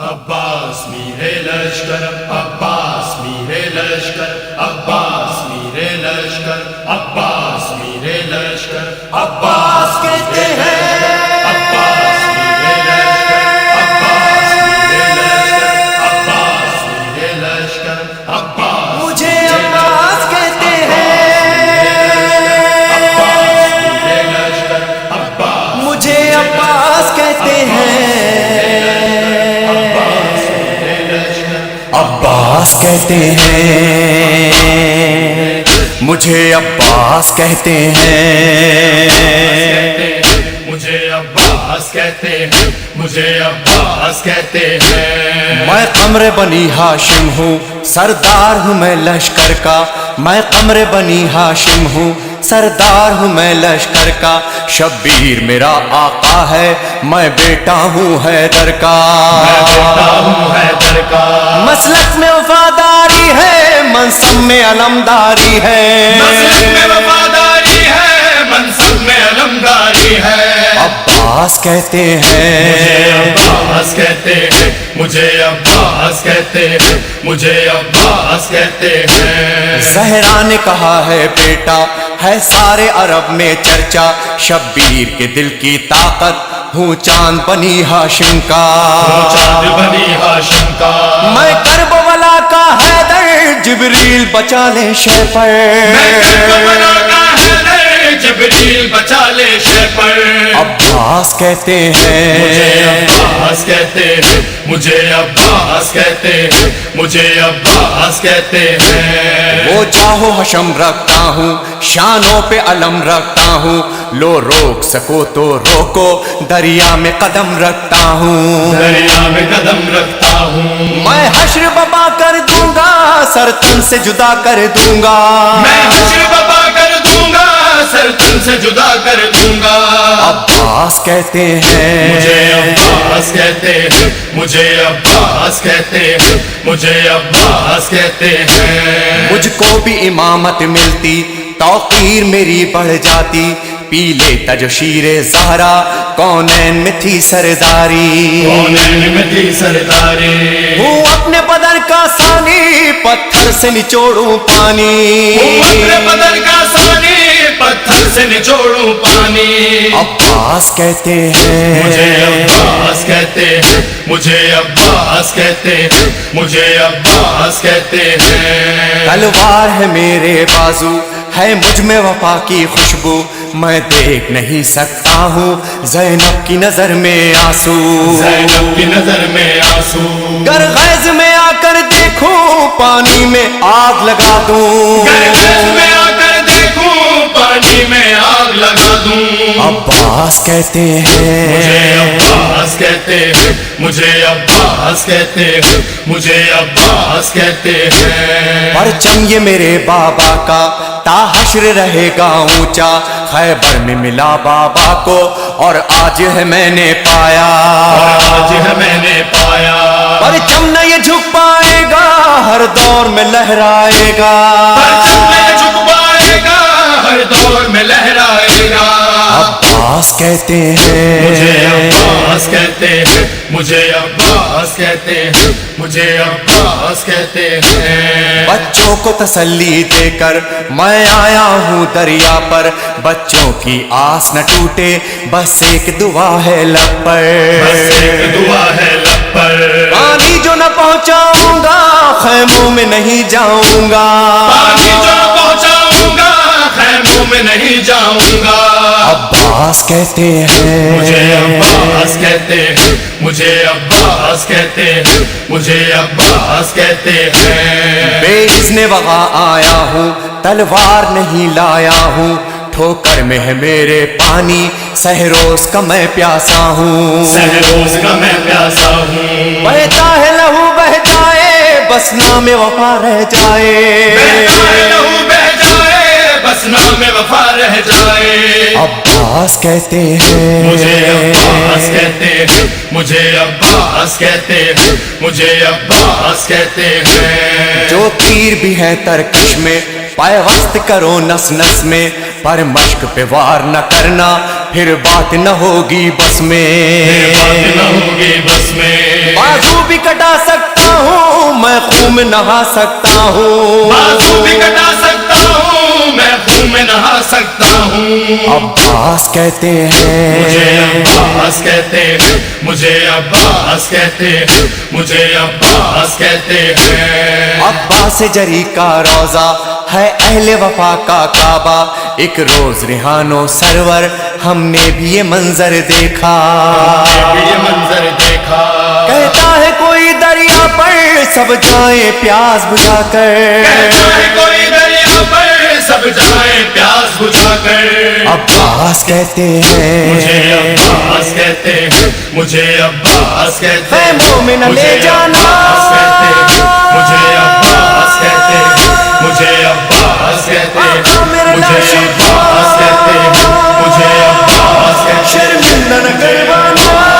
عباس میرے لشکر، عباس میرے لشکر، عباس میرے لشکر، عباس میرے لشکر، عباس کہتے ہیں، عباس میرے لشکر، عباس میرے لشکر، عباس میرے لشکر، عباس مجھے عباس کہتے ہیں، عباس میرے لشکر، عباس مجھے عباس کہتے ہیں، عباس کہتے ہیں، مجھے عباس کہتے ہیں، مجھے عباس کہتے ہیں، مجھے عباس کہتے ہیں۔ میں قمر بنی ہاشم ہوں، سردار ہوں میں لشکر کا، میں قمر بنی ہاشم ہوں، سردار ہوں میں لشکر کا، شبیر میرا آقا ہے، میں بیٹا ہوں حیدر کا، میں بیٹا ہوں حیدر کا، مسلک میں وفاداری ہے، منصب میں علمداری ہے، مسلک میں وفاداری ہے، منصب میں علمداری ہے۔ عباس کہتے مجھے ہیں، عباس کہتے ہیں، مجھے عباس کہتے ہیں، مجھے عباس کہتے ہیں۔ زہرا نے کہا ہے بیٹا ہے سارے عرب میں چرچا، شبیر کے دل کی طاقت ہوں چاند بنی ہاشم کا، چاند بنی ہاشم کا، میں کربلا کا حیدر، جبریل بچا لے شہ پر، میں کربلا کا حیدر، جبریل بچا لے شہ پر۔ عباس کہتے مجھے ہیں، عباس کہتے ہیں، مجھے عباس کہتے ہیں، مجھے عباس کہتے ہیں۔ وہ جاہو حشم رکھتا ہوں، شانوں پہ علم رکھتا ہوں، لو روک سکو تو روکو، دریا میں قدم رکھتا ہوں، دریا میں قدم رکھتا ہوں، میں حشر بابا کر دوں گا، سر تن سے جدا کر دوں گا، میں حشر بابا کر دوں گا، سر تن سے جدا کر دوں گا۔ عباس کہتے مجھے ہیں، عباس کہتے ہیں، مجھے عباس کہتے ہیں، مجھے عباس کہتے ہیں۔ مجھ کو بھی امامت ملتی، توقیر میری بڑھ جاتی، پی لیتا جو شیر زہرا، کونین میں تھی سرداری، کونین میں تھی سرداری، ہوں اپنے بدن کا ثانی، پتھر سے نچوڑوں پانی، اپنے بدن کا ثانی، پتھر سے نچوڑوں پانی۔ عباس کہتے مجھے ہیں، عباس کہتے ہیں، مجھے عباس کہتے ہیں، مجھے عباس کہتے ہیں۔ تلوار ہے میرے بازو، ہے مجھ میں وفا کی خوشبو، میں دیکھ نہیں سکتا ہوں زینب کی نظر میں آنسو، زینب کی نظر میں آنسو، گر غیظ میں آ کر دیکھوں، پانی میں آگ لگا دوں، گرگش میں آ کر دیکھوں، پانی میں آگ لگا دوں۔ عباس کہتے مجھے ہیں، عباس کہتے ہیں، مجھے عباس کہتے ہیں، مجھے عباس کہتے ہیں۔ پرچم یہ میرے بابا کا تا حشر رہے گا اونچا، خیبر میں ملا بابا کو اور آج ہے میں نے پایا، آج ہے میں نے پایا، پرچم نہ یہ جھک پائے گا، ہر دور میں لہرائے گا، پرچم میں جھک پائے گا، ہر دور میں لہرائے گا۔ عباس کہتے مجھے ہیں، عباس کہتے ہیں، مجھے عباس کہتے ہیں، مجھے عباس کہتے ہیں۔ بچوں کو تسلی دے کر میں آیا ہوں دریا پر، بچوں کی آس نہ ٹوٹے، بس ایک دعا ہے لب پر، بس ایک دعا ہے لب پر، پانی جو نہ پہنچاؤں گا، خیموں میں نہیں جاؤں گا، پانی جو پہنچاؤں گا، خیموں میں نہیں جاؤں گا۔ عباس کہتے مجھے ہیں، عباس کہتے ہیں، مجھے عباس کہتے ہیں، مجھے عباس کہتے ہیں۔ بے اذن وغا آیا ہوں، تلوار نہیں لایا ہوں، ٹھوکر میں ہے میرے پانی، سہروز کا میں پیاسا ہوں، سہروز کا میں پیاسا ہوں، بہتا ہے لہو بہ جائے، بس نام وفا رہ جائے، بہتا ہے لہو بہ جائے، بس نام وفا رہ جائے۔ عباس کہتے مجھے عباس ہیں، کہتے ہیں، مجھے عباس کہتے ہیں، مجھے عباس کہتے ہیں۔ جو تیر بھی ہے ترکش میں، پیوست کرو نس نس میں، پر مشق پہ وار نہ کرنا، پھر بات نہ ہوگی بس میں، بات نہ ہوگی بس میں، بازو بھی کٹا سکتا ہوں میں، خون میں نہا سکتا ہوں، بازو بھی کٹا سکتا ہوں میں، خون میں نہا سکتا ہوں، عباس کہتے ہیں مجھے عباس کہتے ہیں، مجھے عباس کہتے ہیں، مجھے عباس کہتے ہیں، عباس جری کا روزہ ہے اہل وفا کا کعبہ، ایک روز ریحانو سرور ہم نے بھی یہ منظر دیکھا، یہ منظر دیکھا، کہتا ہے کوئی دریا پر سب جائیں پیاس بجھا کر، کہتا ہے کوئی دریا پر سب جائیں پیاس بجھا کر، عباس کہتے مجھے ہیں عباس کہتے ہیں، مجھے عباس کہتے اے ہیں، مومن لے مجھے جانا، عباس کہتے ہیں، مجھے عباس کہتے ہیں، مجھے عباس کہتے ہیں، آقا میرے مجھے لاشی عباس کہتے ہیں، مجھے عباس کہتے ہیں، شرمندہ نہ کروانا،